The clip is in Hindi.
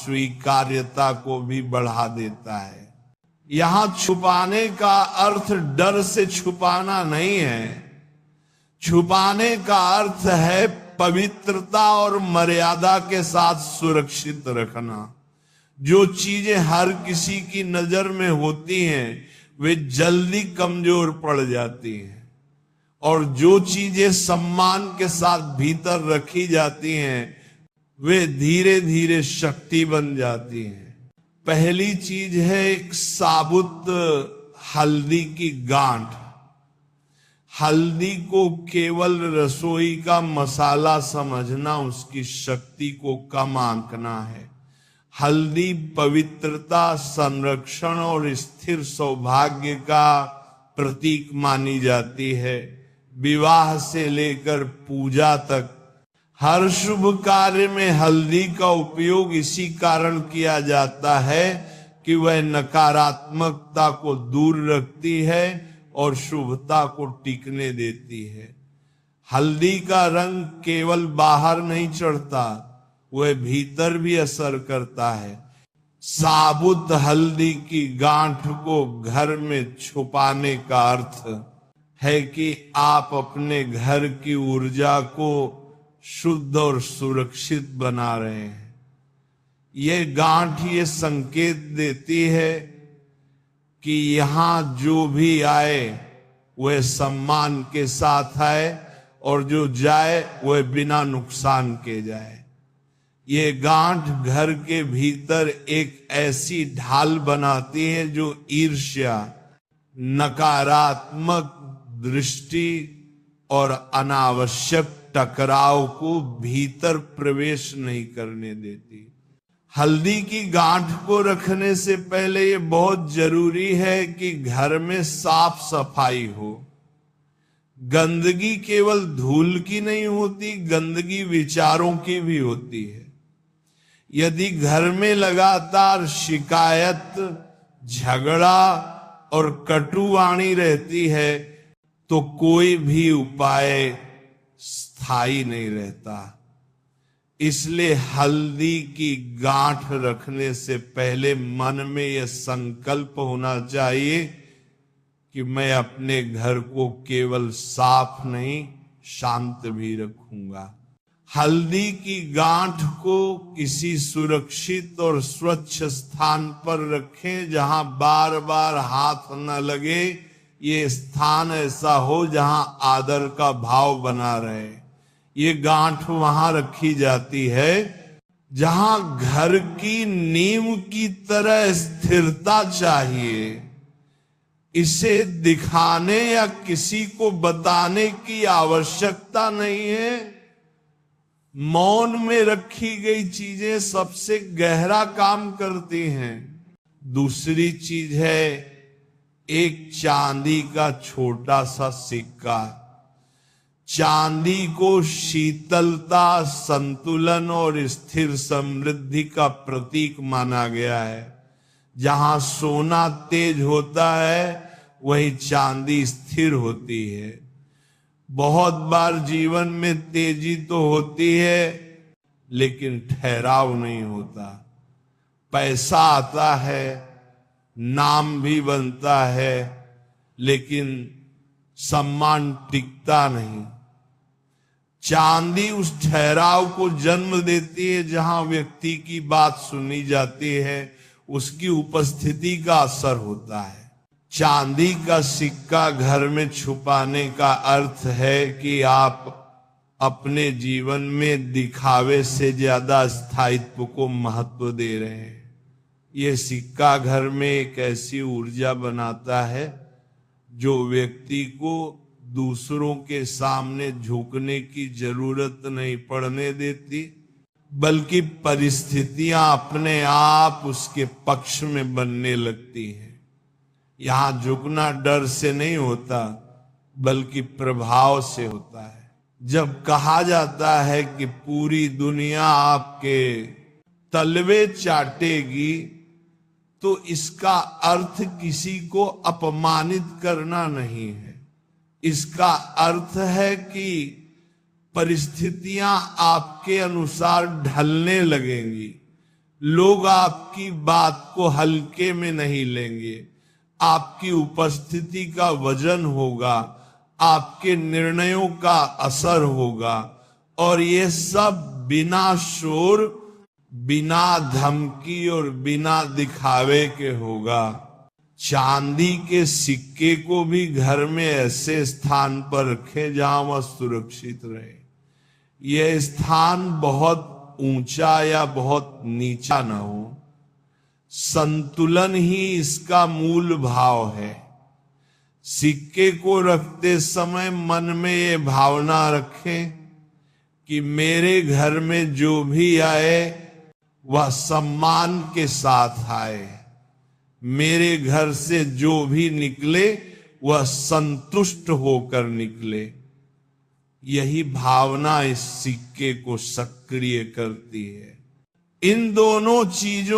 स्वीकार्यता को भी बढ़ा देता है। यहां छुपाने का अर्थ डर से छुपाना नहीं है। छुपाने का अर्थ है पवित्रता और मर्यादा के साथ सुरक्षित रखना। जो चीजें हर किसी की नजर में होती हैं वे जल्दी कमजोर पड़ जाती हैं, और जो चीजें सम्मान के साथ भीतर रखी जाती हैं वे धीरे धीरे शक्ति बन जाती हैं। पहली चीज है एक साबुत हल्दी की गांठ। हल्दी को केवल रसोई का मसाला समझना उसकी शक्ति को कम आंकना है। हल्दी पवित्रता, संरक्षण और स्थिर सौभाग्य का प्रतीक मानी जाती है। विवाह से लेकर पूजा तक हर शुभ कार्य में हल्दी का उपयोग इसी कारण किया जाता है कि वह नकारात्मकता को दूर रखती है और शुभता को टिकने देती है। हल्दी का रंग केवल बाहर नहीं चढ़ता, वह भीतर भी असर करता है। साबुत हल्दी की गांठ को घर में छुपाने का अर्थ है कि आप अपने घर की ऊर्जा को शुद्ध और सुरक्षित बना रहे हैं। ये गांठ ये संकेत देती है कि यहां जो भी आए वह सम्मान के साथ आए और जो जाए वह बिना नुकसान के जाए। ये गांठ घर के भीतर एक ऐसी ढाल बनाती है जो ईर्ष्या, नकारात्मक दृष्टि और अनावश्यक टकराव को भीतर प्रवेश नहीं करने देती। हल्दी की गांठ को रखने से पहले ये बहुत जरूरी है कि घर में साफ सफाई हो। गंदगी केवल धूल की नहीं होती, गंदगी विचारों की भी होती है। यदि घर में लगातार शिकायत, झगड़ा और कटुवाणी रहती है तो कोई भी उपाय स्थायी नहीं रहता। इसलिए हल्दी की गांठ रखने से पहले मन में यह संकल्प होना चाहिए कि मैं अपने घर को केवल साफ नहीं, शांत भी रखूंगा। हल्दी की गांठ को किसी सुरक्षित और स्वच्छ स्थान पर रखें जहां बार बार हाथ न लगे। ये स्थान ऐसा हो जहां आदर का भाव बना रहे। ये गांठ वहां रखी जाती है जहां घर की नींव की तरह स्थिरता चाहिए। इसे दिखाने या किसी को बताने की आवश्यकता नहीं है। मौन में रखी गई चीजें सबसे गहरा काम करती हैं। दूसरी चीज है एक चांदी का छोटा सा सिक्का। चांदी को शीतलता, संतुलन और स्थिर समृद्धि का प्रतीक माना गया है। जहां सोना तेज होता है वहीं चांदी स्थिर होती है। बहुत बार जीवन में तेजी तो होती है लेकिन ठहराव नहीं होता। पैसा आता है, नाम भी बनता है, लेकिन सम्मान टिकता नहीं। चांदी उस ठहराव को जन्म देती है जहां व्यक्ति की बात सुनी जाती है, उसकी उपस्थिति का असर होता है। चांदी का सिक्का घर में छुपाने का अर्थ है कि आप अपने जीवन में दिखावे से ज्यादा स्थायित्व को महत्व दे रहे हैं। ये सिक्का घर में एक ऐसी ऊर्जा बनाता है जो व्यक्ति को दूसरों के सामने झुकने की जरूरत नहीं पड़ने देती, बल्कि परिस्थितियां अपने आप उसके पक्ष में बनने लगती हैं। यहां झुकना डर से नहीं होता बल्कि प्रभाव से होता है। जब कहा जाता है कि पूरी दुनिया आपके तलवे चाटेगी तो इसका अर्थ किसी को अपमानित करना नहीं है। इसका अर्थ है कि परिस्थितियां आपके अनुसार ढलने लगेंगी। लोग आपकी बात को हल्के में नहीं लेंगे, आपकी उपस्थिति का वजन होगा, आपके निर्णयों का असर होगा, और ये सब बिना शोर, बिना धमकी और बिना दिखावे के होगा। चांदी के सिक्के को भी घर में ऐसे स्थान पर रखें जहां वह सुरक्षित रहे। यह स्थान बहुत ऊंचा या बहुत नीचा न हो, संतुलन ही इसका मूल भाव है। सिक्के को रखते समय मन में ये भावना रखें कि मेरे घर में जो भी आए वह सम्मान के साथ आए, मेरे घर से जो भी निकले वह संतुष्ट होकर निकले। यही भावना इस सिक्के को सक्रिय करती है। इन दोनों चीजों